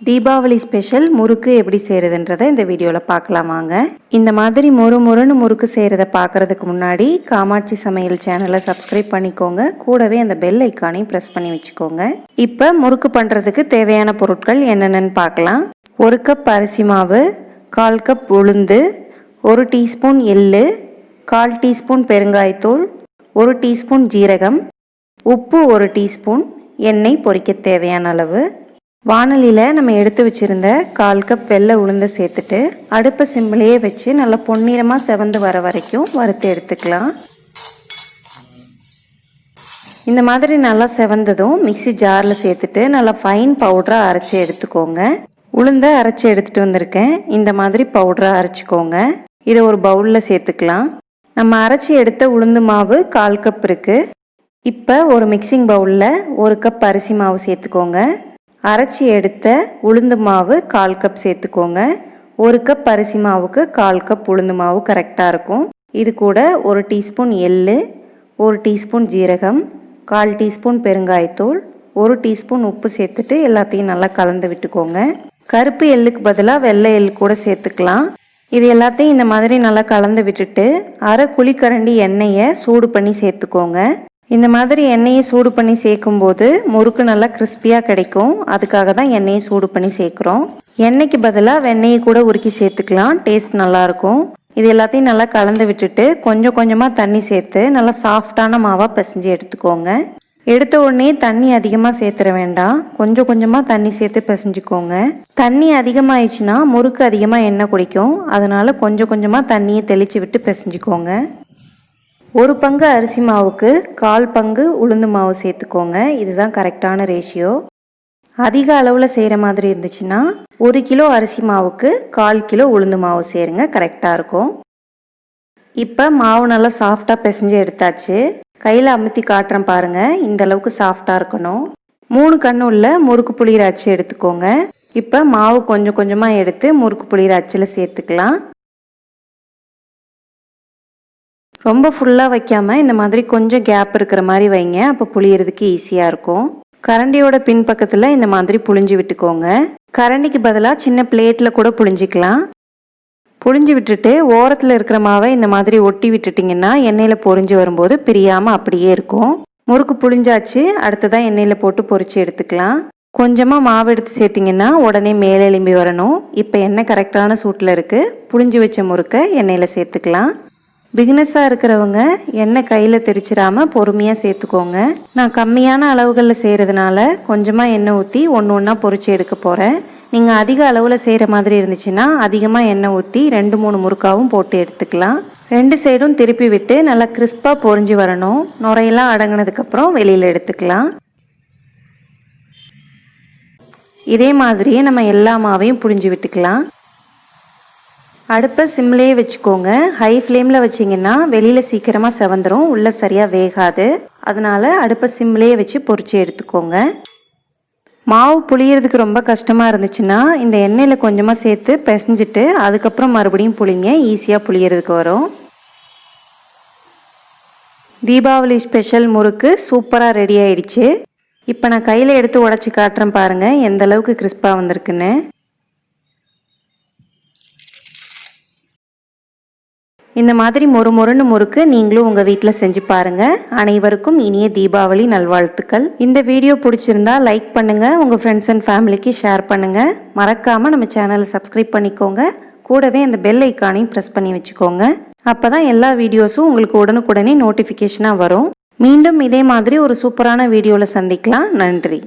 Deepavali special முறுக்கு எப்படி செய்கிறதுன்றதை இந்த வீடியோவில் பார்க்கலாம் வாங்க. இந்த மாதிரி மொறுன்னு முறுக்கு செய்கிறத பார்க்குறதுக்கு முன்னாடி காமாட்சி சமையல் சேனலை சப்ஸ்கிரைப் பண்ணிக்கோங்க. கூடவே அந்த பெல் ஐக்கானையும் ப்ரெஸ் பண்ணி வச்சுக்கோங்க. இப்போ முறுக்கு பண்ணுறதுக்கு தேவையான பொருட்கள் என்னென்னு பார்க்கலாம். 1 கப் அரிசி மாவு, 1/4 கப் உளுந்து, 1 டீஸ்பூன் எள்ளு, 1/4 டீஸ்பூன் பெருங்காயத்தூள், 1 டீஸ்பூன் ஜீரகம், உப்பு 1 டீஸ்பூன், எண்ணெய் பொரிக்க தேவையான அளவு. வாணலியில் நம்ம எடுத்து வச்சுருந்த 1/4 கப் வெள்ளை உளுந்தை சேர்த்துட்டு அடுப்பை சிம்மிலேயே வச்சு நல்லா பொன்னிறமாக செவந்து வர வரைக்கும் வறுத்து எடுத்துக்கலாம். இந்த மாதிரி நல்லா செவந்ததும் மிக்சி ஜாரில் சேர்த்துட்டு நல்லா ஃபைன் பவுடராக அரைச்சி எடுத்துக்கோங்க. உளுந்தை அரைச்சி எடுத்துகிட்டு வந்திருக்கேன். இந்த மாதிரி பவுடராக அரைச்சிக்கோங்க. இதை ஒரு பவுலில் சேர்த்துக்கலாம். நம்ம அரைச்சி எடுத்த உளுந்து மாவு 1/4 கப் இருக்குது. இப்போ ஒரு மிக்சிங் பவுலில் 1 கப் அரிசி மாவு சேர்த்துக்கோங்க. அரைச்சி எடுத்த உளுந்து மாவு 1/4 கப் சேர்த்துக்கோங்க. 1 கப் அரிசி மாவுக்கு 1/4 கப் உளுந்து மாவு கரெக்டாக இருக்கும். இது கூட 1 டீஸ்பூன் எள்ளு, 1 டீஸ்பூன் ஜீரகம், 1/4 டீஸ்பூன் பெருங்காயத்தூள், 1 டீஸ்பூன் உப்பு சேர்த்துட்டு எல்லாத்தையும் நல்லா கலந்து விட்டுக்கோங்க. கருப்பு எள்ளுக்கு பதிலாக வெள்ளை எள்ளு கூட சேர்த்துக்கலாம். இது எல்லாத்தையும் இந்த மாதிரி நல்லா கலந்து விட்டுட்டு அரை குழிக்கரண்டி எண்ணெயை சூடு பண்ணி சேர்த்துக்கோங்க. இந்த மாதிரி எண்ணெயை சூடு பண்ணி சேர்க்கும்போது முறுக்கு நல்லா கிறிஸ்பியாக கிடைக்கும். அதுக்காக தான் எண்ணெயை சூடு பண்ணி சேர்க்குறோம். எண்ணெய்க்கு பதிலாக வெண்ணெயை கூட உருக்கி சேர்த்துக்கலாம். டேஸ்ட் நல்லாயிருக்கும். இது எல்லாத்தையும் நல்லா கலந்து விட்டுட்டு கொஞ்சம் கொஞ்சமாக தண்ணி சேர்த்து நல்லா சாஃப்டான மாவாக பிசைஞ்சு எடுத்துக்கோங்க. எடுத்த உடனே தண்ணி அதிகமாக சேர்த்துற வேண்டாம். கொஞ்சம் கொஞ்சமாக தண்ணி சேர்த்து பிசைஞ்சுக்கோங்க. தண்ணி அதிகமாகிடுச்சுன்னா முறுக்கு அதிகமாக எண்ணெய் குடிக்கும். அதனால் கொஞ்சம் கொஞ்சமாக தண்ணியை தெளித்து விட்டு பிசைஞ்சுக்கோங்க. 1 பங்கு அரிசி மாவுக்கு 1/4 பங்கு உளுந்து மாவு சேர்த்துக்கோங்க. இதுதான் கரெக்டான ரேஷியோ. அதிக அளவில் செய்கிற மாதிரி இருந்துச்சுன்னா 1 கிலோ அரிசி மாவுக்கு 1/4 கிலோ உளுந்து மாவு சேருங்க. கரெக்டாக இருக்கும். இப்போ மாவு நல்லா சாஃப்டாக பிசைஞ்சு எடுத்தாச்சு. கையில் அமுத்தி காட்டுறேன் பாருங்கள். இந்த அளவுக்கு சாஃப்டாக இருக்கணும். 3 கண்ணு உள்ள முறுக்கு புளியிற அச்சு எடுத்துக்கோங்க. இப்போ மாவு கொஞ்சம் கொஞ்சமாக எடுத்து முறுக்கு புளியிற அச்சில் சேர்த்துக்கலாம். ரொம்ப ஃபுல்லாக வைக்காமல் இந்த மாதிரி கொஞ்சம் கேப் இருக்கிற மாதிரி வைங்க. அப்போ புளியறதுக்கு ஈஸியாக இருக்கும். கரண்டியோட பின்பக்கத்தில் இந்த மாதிரி புளிஞ்சு விட்டுக்கோங்க. கரண்டிக்கு பதிலாக சின்ன பிளேட்டில் கூட புளிஞ்சிக்கலாம். புளிஞ்சு விட்டுட்டு ஓரத்தில் இருக்கிற மாவை இந்த மாதிரி ஒட்டி விட்டுட்டிங்கன்னா எண்ணெயில் பொரிஞ்சு வரும்போது பிரியாமல் அப்படியே இருக்கும். முறுக்கு புளிஞ்சாச்சு. அடுத்ததான் எண்ணெயில் போட்டு பொரிச்சு எடுத்துக்கலாம். கொஞ்சமாக மாவு எடுத்து சேர்த்திங்கன்னா உடனே மேலே எழும்பி வரணும். இப்போ எண்ணெய் கரெக்டான சூட்டில் இருக்குது. புளிஞ்சு வச்ச முறுக்கை எண்ணெயில் சேர்த்துக்கலாம். பிகினஸாக இருக்கிறவங்க எண்ணெய் கையில் தெரிச்சிடாமல் பொறுமையாக சேர்த்துக்கோங்க. நான் கம்மியான அளவுகளில் செய்கிறதுனால கொஞ்சமாக எண்ணெய் ஊற்றி ஒன்று ஒன்றா பொரிச்சு எடுக்க போகிறேன். நீங்கள் அதிக அளவில் செய்கிற மாதிரி இருந்துச்சுன்னா அதிகமாக எண்ணெய் ஊற்றி 2-3 முறுக்காவும் போட்டு எடுத்துக்கலாம். 2 சைடும் திருப்பி விட்டு நல்லா கிறிஸ்பாக பொரிஞ்சு வரணும். நுரையெல்லாம் அடங்கினதுக்கப்புறம் வெளியில் எடுத்துக்கலாம். இதே மாதிரியே நம்ம எல்லா மாவையும் புழிஞ்சு விட்டுக்கலாம். அடுப்பை சிம்லேயே வச்சுக்கோங்க. ஹை ஃப்ளேமில் வச்சிங்கன்னா வெளியில் சீக்கிரமாக செவந்துடும், உள்ளே சரியாக வேகாது. அதனால் அடுப்பை சிம்லேயே வச்சு பொரிச்சு எடுத்துக்கோங்க. மாவு புளியறதுக்கு ரொம்ப கஷ்டமாக இருந்துச்சுன்னா இந்த எண்ணெயில் கொஞ்சமாக சேர்த்து பிசைஞ்சிட்டு அதுக்கப்புறம் மறுபடியும் புளிங்க. ஈஸியாக புளியறதுக்கு வரும். தீபாவளி ஸ்பெஷல் முறுக்கு சூப்பராக ரெடி ஆயிடுச்சு. இப்போ நான் கையில் எடுத்து உடச்சி காட்டுறேன் பாருங்கள் எந்த அளவுக்கு கிறிஸ்பாக வந்திருக்குன்னு. இந்த மாதிரி மொறுன்னு முறுக்கு நீங்களும் உங்கள் வீட்டில் செஞ்சு பாருங்கள். அனைவருக்கும் இனிய தீபாவளி நல்வாழ்த்துக்கள். இந்த வீடியோ பிடிச்சிருந்தா லைக் பண்ணுங்கள். உங்கள் ஃப்ரெண்ட்ஸ் அண்ட் ஃபேமிலிக்கு ஷேர் பண்ணுங்கள். மறக்காமல் நம்ம சேனலை சப்ஸ்கிரைப் பண்ணிக்கோங்க. கூடவே அந்த பெல் ஐக்கானையும் ப்ரெஸ் பண்ணி வச்சுக்கோங்க. அப்போ தான் எல்லா வீடியோஸும் உங்களுக்கு உடனுக்குடனே நோட்டிஃபிகேஷனாக வரும். மீண்டும் இதே மாதிரி ஒரு சூப்பரான வீடியோவில் சந்திக்கலாம். நன்றி.